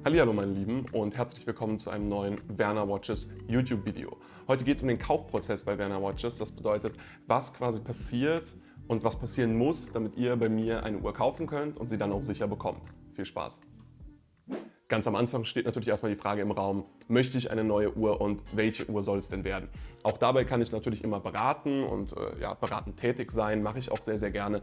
Hallihallo meine Lieben und herzlich willkommen zu einem neuen Werner Watches YouTube-Video. Heute geht es um den Kaufprozess bei Werner Watches. Das bedeutet, was quasi passiert und was passieren muss, damit ihr bei mir eine Uhr kaufen könnt und sie dann auch sicher bekommt. Viel Spaß! Ganz am Anfang steht natürlich erstmal die Frage im Raum, möchte ich eine neue Uhr und welche Uhr soll es denn werden? Auch dabei kann ich natürlich immer beraten und beratend tätig sein, mache ich auch sehr, sehr gerne.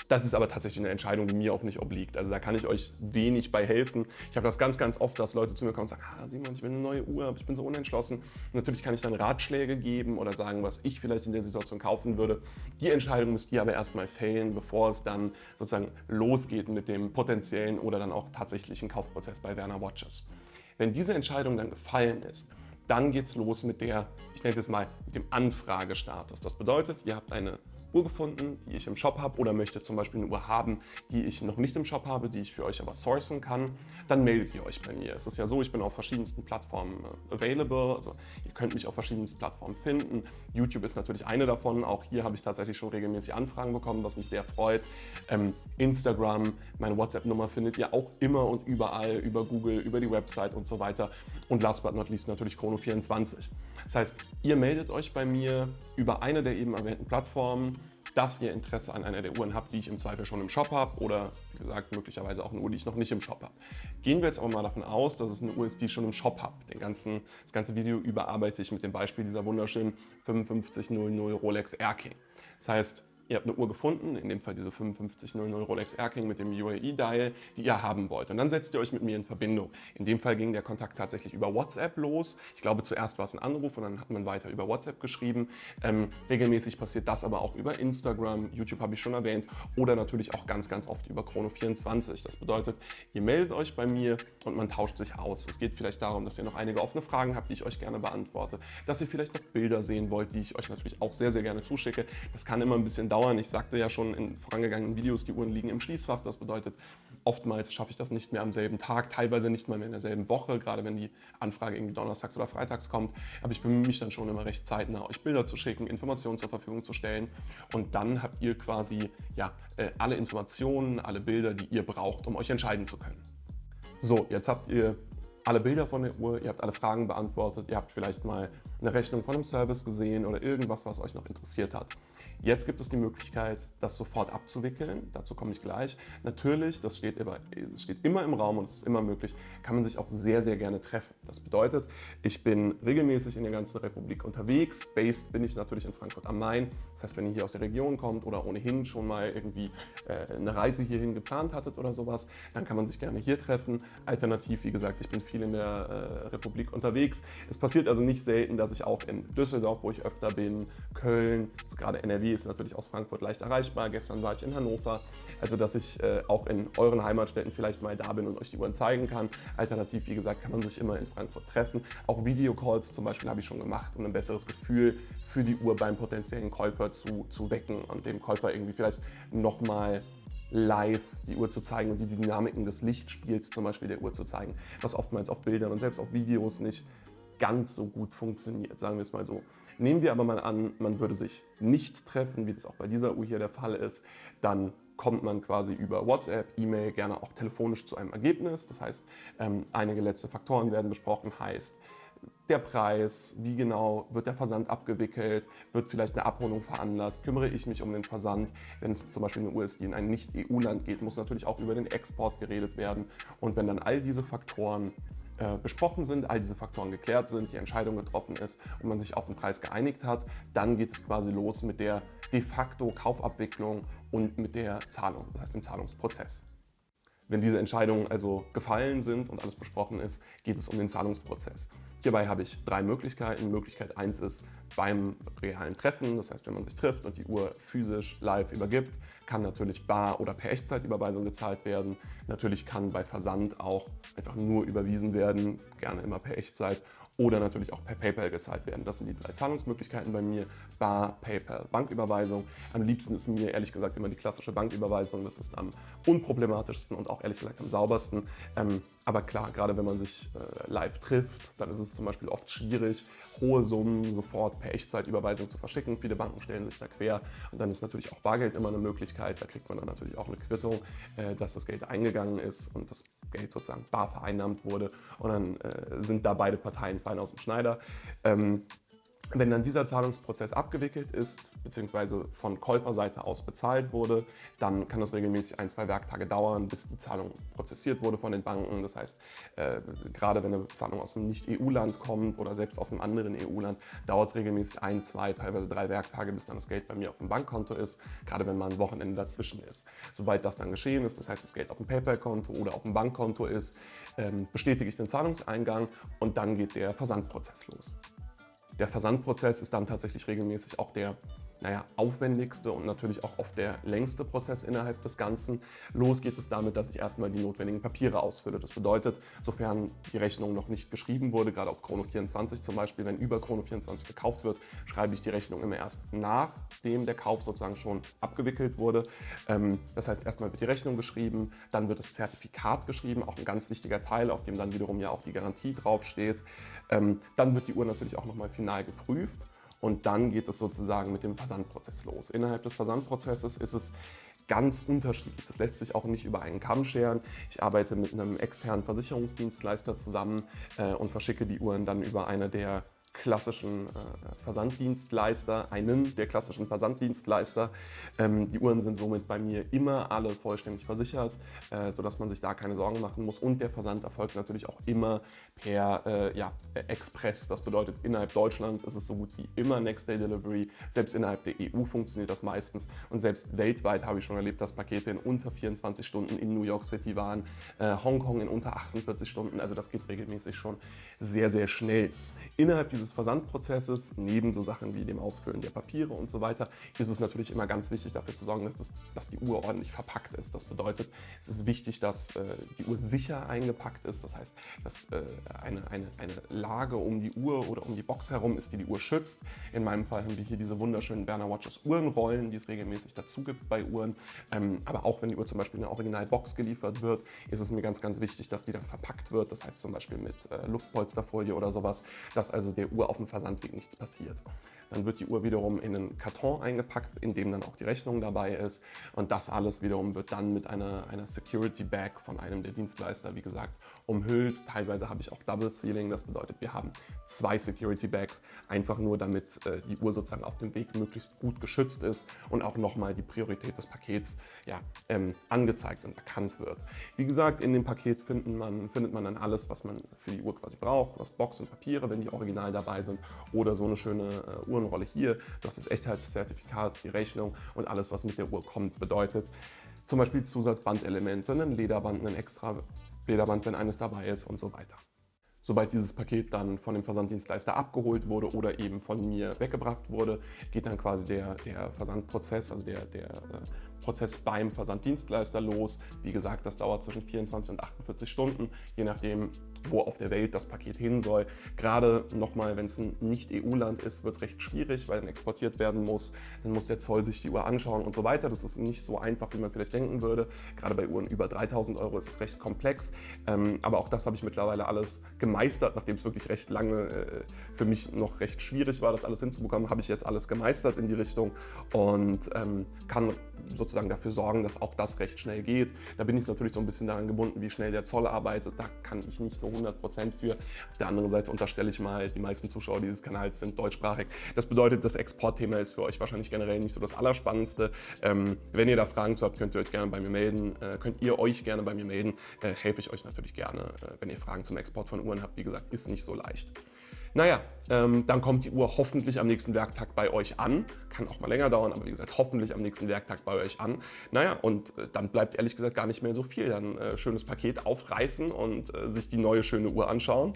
Das ist aber tatsächlich eine Entscheidung, die mir auch nicht obliegt. Also da kann ich euch wenig bei helfen. Ich habe das ganz, ganz oft, dass Leute zu mir kommen und sagen, Simon, ich will eine neue Uhr, aber ich bin so unentschlossen. Und natürlich kann ich dann Ratschläge geben oder sagen, was ich vielleicht in der Situation kaufen würde. Die Entscheidung müsst ihr aber erstmal fällen, bevor es dann sozusagen losgeht mit dem potenziellen oder dann auch tatsächlichen Kaufprozess bei Werner Watches. Wenn diese Entscheidung dann gefallen ist, dann geht es los mit der, ich nenne es mal, mit dem Anfragestatus. Das bedeutet, ihr habt eine Uhr gefunden, die ich im Shop habe oder möchtet zum Beispiel eine Uhr haben, die ich noch nicht im Shop habe, die ich für euch aber sourcen kann, dann meldet ihr euch bei mir. Es ist ja so, ich bin auf verschiedensten Plattformen available, also ihr könnt mich auf verschiedensten Plattformen finden. YouTube ist natürlich eine davon, auch hier habe ich tatsächlich schon regelmäßig Anfragen bekommen, was mich sehr freut. Instagram, meine WhatsApp-Nummer findet ihr auch immer und überall, über Google, über die Website und so weiter. Und last but not least natürlich Chrono24. Das heißt, ihr meldet euch bei mir über eine der eben erwähnten Plattformen, dass ihr Interesse an einer der Uhren habt, die ich im Zweifel schon im Shop habe oder, wie gesagt, möglicherweise auch eine Uhr, die ich noch nicht im Shop habe. Gehen wir jetzt aber mal davon aus, dass es eine Uhr ist, die ich schon im Shop habe. Das ganze Video überarbeite ich mit dem Beispiel dieser wunderschönen 5500 Rolex Air King. Das heißt, ihr habt eine Uhr gefunden, in dem Fall diese 5500 Rolex Air King mit dem UAE-Dial, die ihr haben wollt. Und dann setzt ihr euch mit mir in Verbindung. In dem Fall ging der Kontakt tatsächlich über WhatsApp los. Ich glaube, zuerst war es ein Anruf und dann hat man weiter über WhatsApp geschrieben. Regelmäßig passiert das aber auch über Instagram, YouTube habe ich schon erwähnt, oder natürlich auch ganz, ganz oft über Chrono24. Das bedeutet, ihr meldet euch bei mir und man tauscht sich aus. Es geht vielleicht darum, dass ihr noch einige offene Fragen habt, die ich euch gerne beantworte, dass ihr vielleicht noch Bilder sehen wollt, die ich euch natürlich auch sehr, sehr gerne zuschicke. Das kann immer ein bisschen dauern. Ich sagte ja schon in vorangegangenen Videos, die Uhren liegen im Schließfach. Das bedeutet, oftmals schaffe ich das nicht mehr am selben Tag, teilweise nicht mal mehr in derselben Woche, gerade wenn die Anfrage irgendwie donnerstags oder freitags kommt. Aber ich bemühe mich dann schon immer recht zeitnah, euch Bilder zu schicken, Informationen zur Verfügung zu stellen. Und dann habt ihr quasi alle Informationen, alle Bilder, die ihr braucht, um euch entscheiden zu können. So, jetzt habt ihr alle Bilder von der Uhr, ihr habt alle Fragen beantwortet, ihr habt vielleicht mal eine Rechnung von einem Service gesehen oder irgendwas, was euch noch interessiert hat. Jetzt gibt es die Möglichkeit, das sofort abzuwickeln. Dazu komme ich gleich. Natürlich, das steht immer im Raum und es ist immer möglich, kann man sich auch sehr, sehr gerne treffen. Das bedeutet, ich bin regelmäßig in der ganzen Republik unterwegs. Based bin ich natürlich in Frankfurt am Main. Das heißt, wenn ihr hier aus der Region kommt oder ohnehin schon mal irgendwie eine Reise hierhin geplant hattet oder sowas, dann kann man sich gerne hier treffen. Alternativ, wie gesagt, ich bin viel in der Republik unterwegs. Es passiert also nicht selten, dass ich auch in Düsseldorf, wo ich öfter bin, Köln, also gerade NRW ist natürlich aus Frankfurt leicht erreichbar. Gestern war ich in Hannover, also dass ich auch in euren Heimatstädten vielleicht mal da bin und euch die Uhren zeigen kann. Alternativ, wie gesagt, kann man sich immer in Frankfurt treffen. Auch Videocalls zum Beispiel habe ich schon gemacht, um ein besseres Gefühl für die Uhr beim potenziellen Käufer zu wecken und dem Käufer irgendwie vielleicht nochmal live die Uhr zu zeigen und die Dynamiken des Lichtspiels zum Beispiel der Uhr zu zeigen, was oftmals auf Bildern und selbst auf Videos nicht ganz so gut funktioniert, sagen wir es mal so. Nehmen wir aber mal an, man würde sich nicht treffen, wie das auch bei dieser Uhr hier der Fall ist, dann kommt man quasi über WhatsApp, E-Mail, gerne auch telefonisch zu einem Ergebnis. Das heißt, einige letzte Faktoren werden besprochen, heißt der Preis, wie genau wird der Versand abgewickelt, wird vielleicht eine Abholung veranlasst, kümmere ich mich um den Versand. Wenn es zum Beispiel eine Uhr ist, die in ein Nicht-EU-Land geht, muss natürlich auch über den Export geredet werden. Und wenn dann all diese Faktoren besprochen sind, all diese Faktoren geklärt sind, die Entscheidung getroffen ist und man sich auf den Preis geeinigt hat, dann geht es quasi los mit der de facto Kaufabwicklung und mit der Zahlung, das heißt dem Zahlungsprozess. Wenn diese Entscheidungen also gefallen sind und alles besprochen ist, geht es um den Zahlungsprozess. Hierbei habe ich drei Möglichkeiten. Möglichkeit 1 ist beim realen Treffen, das heißt, wenn man sich trifft und die Uhr physisch live übergibt, kann natürlich bar oder per Echtzeitüberweisung gezahlt werden. Natürlich kann bei Versand auch einfach nur überwiesen werden, gerne immer per Echtzeit, oder natürlich auch per PayPal gezahlt werden. Das sind die drei Zahlungsmöglichkeiten bei mir: Bar, PayPal, Banküberweisung. Am liebsten ist mir ehrlich gesagt immer die klassische Banküberweisung. Das ist am unproblematischsten und auch ehrlich gesagt am saubersten. Aber klar, gerade wenn man sich live trifft, dann ist es zum Beispiel oft schwierig, hohe Summen sofort per Echtzeitüberweisung zu verschicken. Viele Banken stellen sich da quer und dann ist natürlich auch Bargeld immer eine Möglichkeit. Da kriegt man dann natürlich auch eine Quittung, dass das Geld eingegangen ist und das Geld sozusagen bar vereinnahmt wurde und dann sind da beide Parteien fein aus dem Schneider. Wenn dann dieser Zahlungsprozess abgewickelt ist, beziehungsweise von Käuferseite aus bezahlt wurde, dann kann das regelmäßig 1-2 Werktage dauern, bis die Zahlung prozessiert wurde von den Banken. Das heißt, gerade wenn eine Zahlung aus einem Nicht-EU-Land kommt oder selbst aus einem anderen EU-Land, dauert es regelmäßig 1, 2, teilweise 3 Werktage, bis dann das Geld bei mir auf dem Bankkonto ist, gerade wenn mal ein Wochenende dazwischen ist. Sobald das dann geschehen ist, das heißt, das Geld auf dem PayPal-Konto oder auf dem Bankkonto ist, bestätige ich den Zahlungseingang und dann geht der Versandprozess los. Der Versandprozess ist dann tatsächlich regelmäßig auch der aufwendigste und natürlich auch oft der längste Prozess innerhalb des Ganzen. Los geht es damit, dass ich erstmal die notwendigen Papiere ausfülle. Das bedeutet, sofern die Rechnung noch nicht geschrieben wurde, gerade auf Chrono24 zum Beispiel, wenn über Chrono24 gekauft wird, schreibe ich die Rechnung immer erst nachdem der Kauf sozusagen schon abgewickelt wurde. Das heißt, erstmal wird die Rechnung geschrieben, dann wird das Zertifikat geschrieben, auch ein ganz wichtiger Teil, auf dem dann wiederum ja auch die Garantie draufsteht. Dann wird die Uhr natürlich auch nochmal final geprüft. Und dann geht es sozusagen mit dem Versandprozess los. Innerhalb des Versandprozesses ist es ganz unterschiedlich. Das lässt sich auch nicht über einen Kamm scheren. Ich arbeite mit einem externen Versicherungsdienstleister zusammen und verschicke die Uhren dann über eine der klassischen Versanddienstleister, Die Uhren sind somit bei mir immer alle vollständig versichert, sodass man sich da keine Sorgen machen muss. Und der Versand erfolgt natürlich auch immer per Express. Das bedeutet, innerhalb Deutschlands ist es so gut wie immer Next-Day-Delivery. Selbst innerhalb der EU funktioniert das meistens. Und selbst weltweit habe ich schon erlebt, dass Pakete in unter 24 Stunden in New York City waren, Hongkong in unter 48 Stunden. Also das geht regelmäßig schon sehr, sehr schnell. Innerhalb dieses Versandprozesses, neben so Sachen wie dem Ausfüllen der Papiere und so weiter, ist es natürlich immer ganz wichtig, dafür zu sorgen, dass die Uhr ordentlich verpackt ist. Das bedeutet, es ist wichtig, dass die Uhr sicher eingepackt ist. Das heißt, dass eine Lage um die Uhr oder um die Box herum ist, die die Uhr schützt. In meinem Fall haben wir hier diese wunderschönen Berner Watches Uhrenrollen, die es regelmäßig dazu gibt bei Uhren. Aber auch wenn die Uhr zum Beispiel in einer Originalbox geliefert wird, ist es mir ganz, ganz wichtig, dass die dann verpackt wird. Das heißt zum Beispiel mit Luftpolsterfolie oder sowas, dass also der Uhr auf dem Versandweg nichts passiert. Dann wird die Uhr wiederum in einen Karton eingepackt, in dem dann auch die Rechnung dabei ist. Und das alles wiederum wird dann mit einer Security Bag von einem der Dienstleister, wie gesagt, umhüllt. Teilweise habe ich auch Double Sealing, das bedeutet, wir haben 2 Security Bags, einfach nur damit die Uhr sozusagen auf dem Weg möglichst gut geschützt ist und auch nochmal die Priorität des Pakets angezeigt und erkannt wird. Wie gesagt, in dem Paket findet man dann alles, was man für die Uhr quasi braucht, was Box und Papiere, wenn die original dabei sind, oder so eine schöne Uhrenrolle hier, das ist Echtheitszertifikat, die Rechnung und alles, was mit der Uhr kommt, bedeutet zum Beispiel Zusatzbandelemente, ein Lederband, ein extra Lederband, wenn eines dabei ist und so weiter. Sobald dieses Paket dann von dem Versanddienstleister abgeholt wurde oder eben von mir weggebracht wurde, geht dann quasi der Versandprozess, also der Prozess beim Versanddienstleister los. Wie gesagt, das dauert zwischen 24 und 48 Stunden, je nachdem, wo auf der Welt das Paket hin soll. Gerade nochmal, wenn es ein Nicht-EU-Land ist, wird es recht schwierig, weil dann exportiert werden muss. Dann muss der Zoll sich die Uhr anschauen und so weiter. Das ist nicht so einfach, wie man vielleicht denken würde. Gerade bei Uhren über 3.000 € ist es recht komplex. Aber auch das habe ich mittlerweile alles gemeistert, nachdem es wirklich recht lange für mich noch recht schwierig war, das alles hinzubekommen, habe ich jetzt alles gemeistert in die Richtung und kann sozusagen dafür sorgen, dass auch das recht schnell geht. Da bin ich natürlich so ein bisschen daran gebunden, wie schnell der Zoll arbeitet. Da kann ich nicht so 100% für. Auf der anderen Seite unterstelle ich mal, die meisten Zuschauer dieses Kanals sind deutschsprachig. Das bedeutet, das Exportthema ist für euch wahrscheinlich generell nicht so das Allerspannendste. Wenn ihr da Fragen zu habt, könnt ihr euch gerne bei mir melden. Helfe ich euch natürlich gerne, wenn ihr Fragen zum Export von Uhren habt. Wie gesagt, ist nicht so leicht. Naja, dann kommt die Uhr hoffentlich am nächsten Werktag bei euch an. Kann auch mal länger dauern, aber wie gesagt, hoffentlich am nächsten Werktag bei euch an. Naja, und dann bleibt ehrlich gesagt gar nicht mehr so viel. Dann schönes Paket aufreißen und sich die neue schöne Uhr anschauen.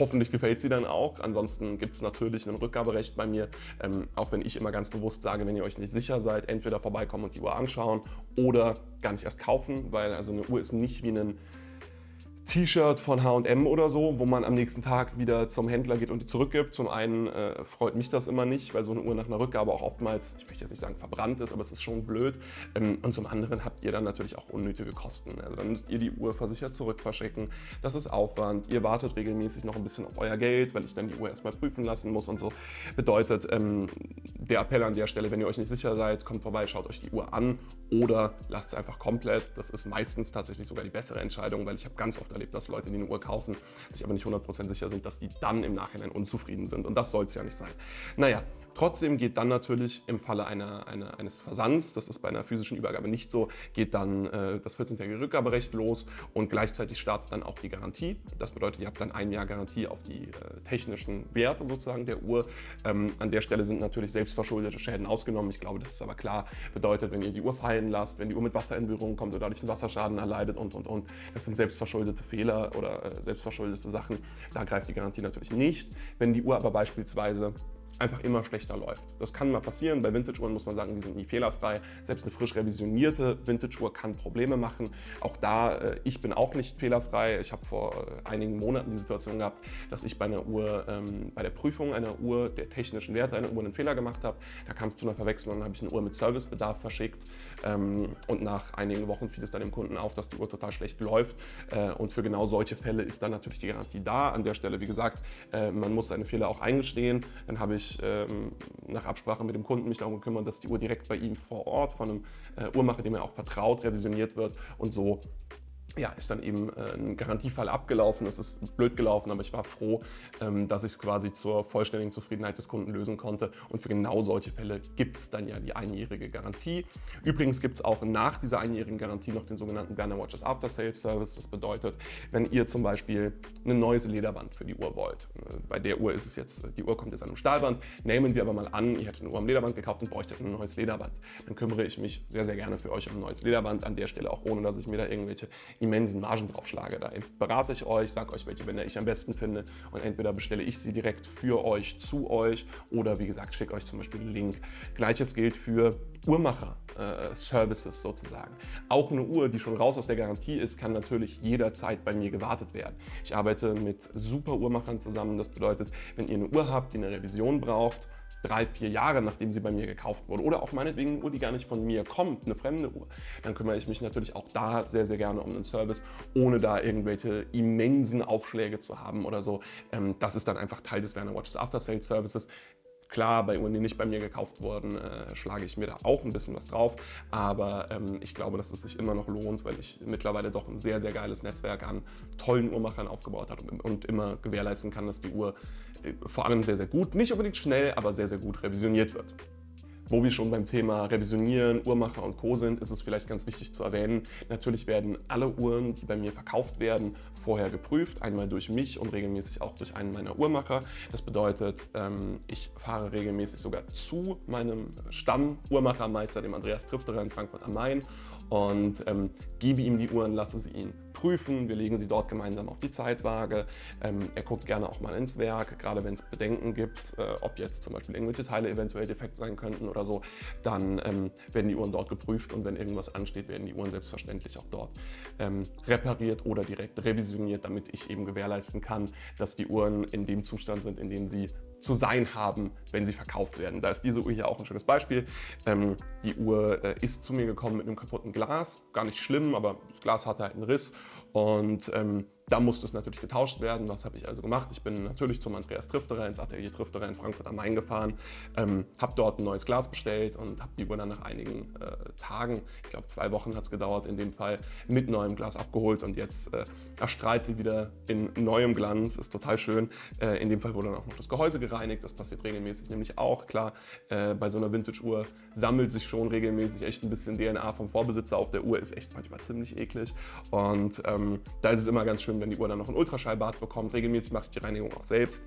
Hoffentlich gefällt sie dann auch. Ansonsten gibt es natürlich ein Rückgaberecht bei mir. Auch wenn ich immer ganz bewusst sage, wenn ihr euch nicht sicher seid, entweder vorbeikommen und die Uhr anschauen oder gar nicht erst kaufen, weil also eine Uhr ist nicht wie ein T-Shirt von H&M oder so, wo man am nächsten Tag wieder zum Händler geht und die zurückgibt. Zum einen freut mich das immer nicht, weil so eine Uhr nach einer Rückgabe auch oftmals, ich möchte jetzt nicht sagen verbrannt ist, aber es ist schon blöd. Und zum anderen habt ihr dann natürlich auch unnötige Kosten. Also dann müsst ihr die Uhr versichert zurückverschicken. Das ist Aufwand. Ihr wartet regelmäßig noch ein bisschen auf euer Geld, weil ich dann die Uhr erstmal prüfen lassen muss und so. Bedeutet, der Appell an der Stelle, wenn ihr euch nicht sicher seid, kommt vorbei, schaut euch die Uhr an oder lasst es einfach komplett. Das ist meistens tatsächlich sogar die bessere Entscheidung, weil ich habe ganz oft erlebt, dass Leute, die eine Uhr kaufen, sich aber nicht 100% sicher sind, dass die dann im Nachhinein unzufrieden sind. Und das soll es ja nicht sein. Naja, trotzdem geht dann natürlich im Falle eines Versands, das ist bei einer physischen Übergabe nicht so, geht dann das 14-tägige Rückgaberecht los und gleichzeitig startet dann auch die Garantie. Das bedeutet, ihr habt dann ein Jahr Garantie auf die technischen Werte sozusagen der Uhr. An der Stelle sind natürlich selbstverschuldete Schäden ausgenommen. Ich glaube, das ist aber klar. Bedeutet, wenn ihr die Uhr fallen lasst, wenn die Uhr mit Wasser in Berührung kommt oder dadurch einen Wasserschaden erleidet und. Das sind selbstverschuldete Fehler oder selbstverschuldete Sachen. Da greift die Garantie natürlich nicht. Wenn die Uhr aber beispielsweise einfach immer schlechter läuft. Das kann mal passieren. Bei Vintage-Uhren muss man sagen, die sind nie fehlerfrei. Selbst eine frisch revisionierte Vintage-Uhr kann Probleme machen. Auch da, ich bin auch nicht fehlerfrei. Ich habe vor einigen Monaten die Situation gehabt, dass ich bei einer Uhr, bei der Prüfung einer Uhr, der technischen Werte einer Uhr einen Fehler gemacht habe. Da kam es zu einer Verwechslung und habe ich eine Uhr mit Servicebedarf verschickt. Und nach einigen Wochen fiel es dann dem Kunden auf, dass die Uhr total schlecht läuft. Und für genau solche Fälle ist dann natürlich die Garantie da. An der Stelle, wie gesagt, man muss seine Fehler auch eingestehen. Dann habe ich nach Absprache mit dem Kunden mich darum gekümmert, dass die Uhr direkt bei ihm vor Ort von einem Uhrmacher, dem er auch vertraut, revisioniert wird und so. Ja, ist dann eben ein Garantiefall abgelaufen. Das ist blöd gelaufen, aber ich war froh, dass ich es quasi zur vollständigen Zufriedenheit des Kunden lösen konnte. Und für genau solche Fälle gibt es dann ja die einjährige Garantie. Übrigens gibt es auch nach dieser einjährigen Garantie noch den sogenannten Werner Watches After Sales Service. Das bedeutet, wenn ihr zum Beispiel ein neues Lederband für die Uhr wollt. Bei der Uhr ist es jetzt, die Uhr kommt jetzt an einem Stahlband. Nehmen wir aber mal an, ihr hättet eine Uhr am Lederband gekauft und bräuchtet ein neues Lederband. Dann kümmere ich mich sehr, sehr gerne für euch um ein neues Lederband. An der Stelle auch ohne, dass ich mir da irgendwelche immensen Margen draufschlage. Da berate ich euch, sage euch, welche Bänder ich am besten finde und entweder bestelle ich sie direkt für euch, zu euch oder wie gesagt, schicke euch zum Beispiel einen Link. Gleiches gilt für Uhrmacher-Services sozusagen. Auch eine Uhr, die schon raus aus der Garantie ist, kann natürlich jederzeit bei mir gewartet werden. Ich arbeite mit super Uhrmachern zusammen. Das bedeutet, wenn ihr eine Uhr habt, die eine Revision braucht, 3, 4 Jahre, nachdem sie bei mir gekauft wurde oder auch meinetwegen eine Uhr, die gar nicht von mir kommt, eine fremde Uhr, dann kümmere ich mich natürlich auch da sehr, sehr gerne um einen Service, ohne da irgendwelche immensen Aufschläge zu haben oder so. Das ist dann einfach Teil des Werner Watches After Sales Services. Klar, bei Uhren, die nicht bei mir gekauft wurden, schlage ich mir da auch ein bisschen was drauf, aber ich glaube, dass es sich immer noch lohnt, weil ich mittlerweile doch ein sehr, sehr geiles Netzwerk an tollen Uhrmachern aufgebaut habe und immer gewährleisten kann, dass die Uhr vor allem sehr, sehr gut, nicht unbedingt schnell, aber sehr, sehr gut revisioniert wird. Wo wir schon beim Thema Revisionieren, Uhrmacher und Co. sind, ist es vielleicht ganz wichtig zu erwähnen, natürlich werden alle Uhren, die bei mir verkauft werden, vorher geprüft, einmal durch mich und regelmäßig auch durch einen meiner Uhrmacher. Das bedeutet, ich fahre regelmäßig sogar zu meinem Stamm-Uhrmachermeister, dem Andreas Trifterer in Frankfurt am Main und gebe ihm die Uhren, lasse sie ihn prüfen. Wir legen sie dort gemeinsam auf die Zeitwaage. Er guckt gerne auch mal ins Werk, gerade wenn es Bedenken gibt, ob jetzt zum Beispiel irgendwelche Teile eventuell defekt sein könnten oder so, dann werden die Uhren dort geprüft und wenn irgendwas ansteht, werden die Uhren selbstverständlich auch dort repariert oder direkt revisioniert, damit ich eben gewährleisten kann, dass die Uhren in dem Zustand sind, in dem sie zu sein haben, wenn sie verkauft werden. Da ist diese Uhr hier auch ein schönes Beispiel. Die Uhr ist zu mir gekommen mit einem kaputten Glas, gar nicht schlimm, aber das Glas hatte halt einen Riss und da musste es natürlich getauscht werden. Was habe ich also gemacht? Ich bin natürlich zum Andreas Trifterer ins Atelier Trifterer in Frankfurt am Main gefahren, habe dort ein neues Glas bestellt und habe die Uhr dann nach einigen Tagen, ich glaube 2 Wochen hat es gedauert, in dem Fall mit neuem Glas abgeholt und jetzt erstrahlt sie wieder in neuem Glanz, ist total schön. In dem Fall wurde dann auch noch das Gehäuse gereinigt, das passiert regelmäßig nämlich auch. Klar, bei so einer Vintage-Uhr sammelt sich schon regelmäßig echt ein bisschen DNA vom Vorbesitzer auf der Uhr, ist echt manchmal ziemlich eklig und da ist es immer ganz schön, wenn die Uhr dann noch ein Ultraschallbad bekommt. Regelmäßig mache ich die Reinigung auch selbst.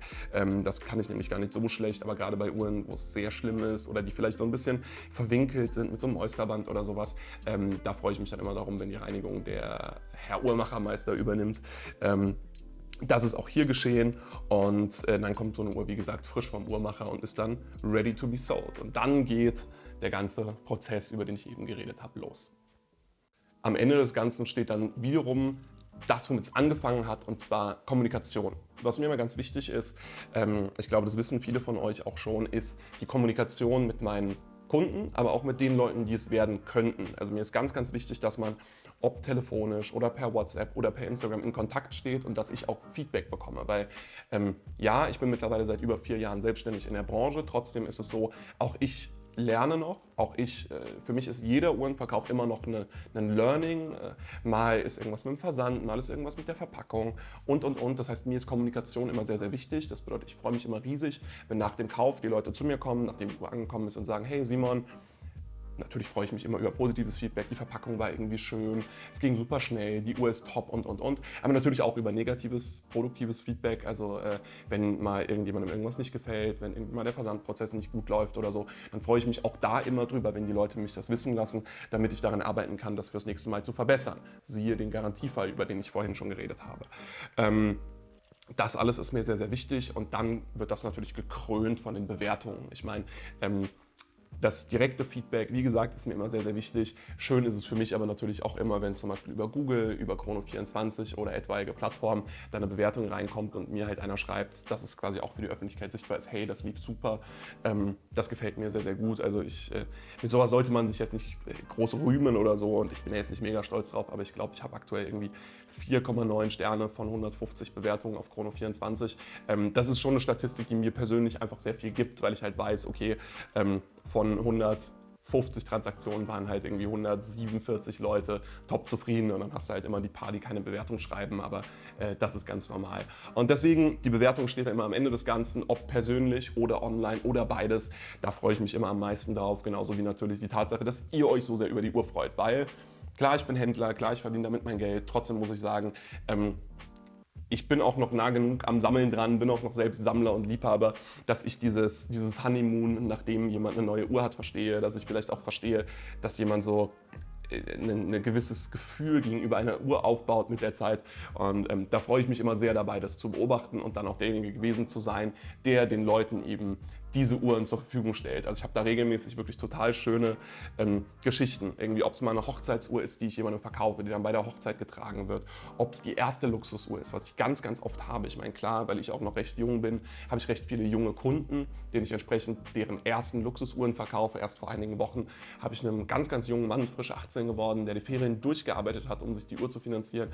Das kann ich nämlich gar nicht so schlecht, aber gerade bei Uhren, wo es sehr schlimm ist oder die vielleicht so ein bisschen verwinkelt sind mit so einem Oysterband oder sowas, da freue ich mich dann immer darum, wenn die Reinigung der Herr Uhrmachermeister übernimmt. Das ist auch hier geschehen und dann kommt so eine Uhr, wie gesagt, frisch vom Uhrmacher und ist dann ready to be sold. Und dann geht der ganze Prozess, über den ich eben geredet habe, los. Am Ende des Ganzen steht dann wiederum das, womit es angefangen hat, und zwar Kommunikation. Was mir immer ganz wichtig ist, ich glaube, das wissen viele von euch auch schon, ist die Kommunikation mit meinen Kunden, aber auch mit den Leuten, die es werden könnten. Also mir ist ganz, ganz wichtig, dass man, ob telefonisch oder per WhatsApp oder per Instagram, in Kontakt steht und dass ich auch Feedback bekomme. Weil ja, ich bin mittlerweile seit über 4 Jahren selbstständig in der Branche, trotzdem ist es so, auch ich lerne noch, für mich ist jeder Uhrenverkauf immer noch ein Learning. Mal ist irgendwas mit dem Versand, mal ist irgendwas mit der Verpackung und. Das heißt, mir ist Kommunikation immer sehr, sehr wichtig. Das bedeutet, ich freue mich immer riesig, wenn nach dem Kauf die Leute zu mir kommen, nachdem die Uhr angekommen ist und sagen, hey Simon, natürlich freue ich mich immer über positives Feedback, die Verpackung war irgendwie schön, es ging super schnell, die Uhr ist top und. Aber natürlich auch über negatives, produktives Feedback, also wenn mal irgendjemandem irgendwas nicht gefällt, wenn irgendwie mal der Versandprozess nicht gut läuft oder so, dann freue ich mich auch da immer drüber, wenn die Leute mich das wissen lassen, damit ich daran arbeiten kann, das fürs nächste Mal zu verbessern. Siehe den Garantiefall, über den ich vorhin schon geredet habe. Das alles ist mir sehr, sehr wichtig, und dann wird das natürlich gekrönt von den Bewertungen. Ich meine, das direkte Feedback, wie gesagt, ist mir immer sehr, sehr wichtig. Schön ist es für mich aber natürlich auch immer, wenn zum Beispiel über Google, über Chrono24 oder etwaige Plattformen da eine Bewertung reinkommt und mir halt einer schreibt, dass es quasi auch für die Öffentlichkeit sichtbar ist, hey, das lief super, das gefällt mir sehr, sehr gut. Also mit sowas sollte man sich jetzt nicht groß rühmen oder so, und ich bin jetzt nicht mega stolz drauf, aber ich glaube, ich habe aktuell irgendwie 4,9 Sterne von 150 Bewertungen auf Chrono24. Das ist schon eine Statistik, die mir persönlich einfach sehr viel gibt, weil ich halt weiß, okay, von 150 Transaktionen waren halt irgendwie 147 Leute top zufrieden, und dann hast du halt immer die paar, die keine Bewertung schreiben, aber das ist ganz normal. Und deswegen, die Bewertung steht ja immer am Ende des Ganzen, ob persönlich oder online oder beides. Da freue ich mich immer am meisten drauf, genauso wie natürlich die Tatsache, dass ihr euch so sehr über die Uhr freut, weil klar, ich bin Händler, klar, ich verdiene damit mein Geld, trotzdem muss ich sagen, ich bin auch noch nah genug am Sammeln dran, bin auch noch selbst Sammler und Liebhaber, dass ich dieses Honeymoon, nachdem jemand eine neue Uhr hat, verstehe, dass ich vielleicht auch verstehe, dass jemand so ein gewisses Gefühl gegenüber einer Uhr aufbaut mit der Zeit. Und da freue ich mich immer sehr dabei, das zu beobachten und dann auch derjenige gewesen zu sein, der den Leuten eben diese Uhren zur Verfügung stellt. Also ich habe da regelmäßig wirklich total schöne Geschichten. Irgendwie, ob es mal eine Hochzeitsuhr ist, die ich jemandem verkaufe, die dann bei der Hochzeit getragen wird. Ob es die erste Luxusuhr ist, was ich ganz, ganz oft habe. Ich meine, klar, weil ich auch noch recht jung bin, habe ich recht viele junge Kunden, denen ich entsprechend deren ersten Luxusuhren verkaufe. Erst vor einigen Wochen habe ich einem ganz, ganz jungen Mann, frisch 18 geworden, der die Ferien durchgearbeitet hat, um sich die Uhr zu finanzieren,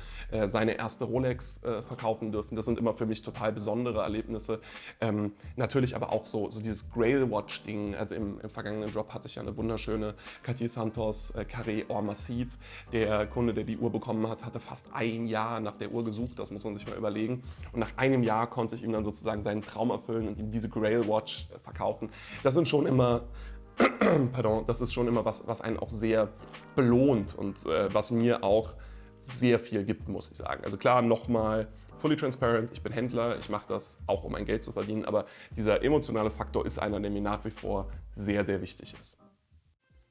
seine erste Rolex verkaufen dürfen. Das sind immer für mich total besondere Erlebnisse. Natürlich aber auch so dieses Grail-Watch-Ding. Also im vergangenen Job hatte ich ja eine wunderschöne Cartier Santos Carré Or Massif. Der Kunde, der die Uhr bekommen hat, hatte fast ein Jahr nach der Uhr gesucht. Das muss man sich mal überlegen. Und nach einem Jahr konnte ich ihm dann sozusagen seinen Traum erfüllen und ihm diese Grail-Watch verkaufen. Das sind schon immer Pardon, das ist schon immer was einen auch sehr belohnt und was mir auch sehr viel gibt, muss ich sagen. Also klar, nochmal fully transparent, ich bin Händler, ich mache das auch, um mein Geld zu verdienen, aber dieser emotionale Faktor ist einer, der mir nach wie vor sehr, sehr wichtig ist.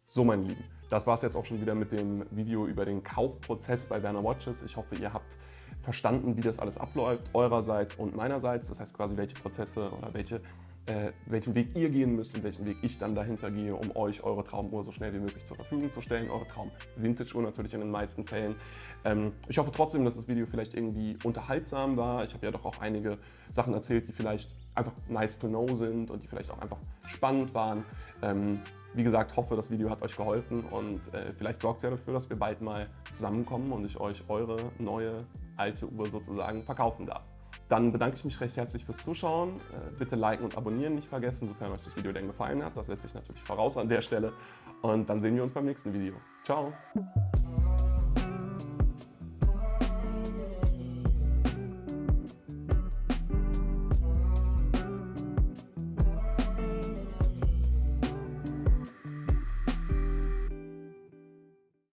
So, meine Lieben, das war es jetzt auch schon wieder mit dem Video über den Kaufprozess bei Werner Watches. Ich hoffe, ihr habt verstanden, wie das alles abläuft, eurerseits und meinerseits. Das heißt quasi, welche Prozesse oder welchen Weg ihr gehen müsst und welchen Weg ich dann dahinter gehe, um euch eure Traumuhr so schnell wie möglich zur Verfügung zu stellen. Eure Traum-Vintage-Uhr natürlich in den meisten Fällen. Ich hoffe trotzdem, dass das Video vielleicht irgendwie unterhaltsam war. Ich habe ja doch auch einige Sachen erzählt, die vielleicht einfach nice to know sind und die vielleicht auch einfach spannend waren. Wie gesagt, hoffe, das Video hat euch geholfen, und vielleicht sorgt es ja dafür, dass wir bald mal zusammenkommen und ich euch eure neue alte Uhr sozusagen verkaufen darf. Dann bedanke ich mich recht herzlich fürs Zuschauen. Bitte liken und abonnieren nicht vergessen, sofern euch das Video denn gefallen hat. Das setze ich natürlich voraus an der Stelle. Und dann sehen wir uns beim nächsten Video. Ciao!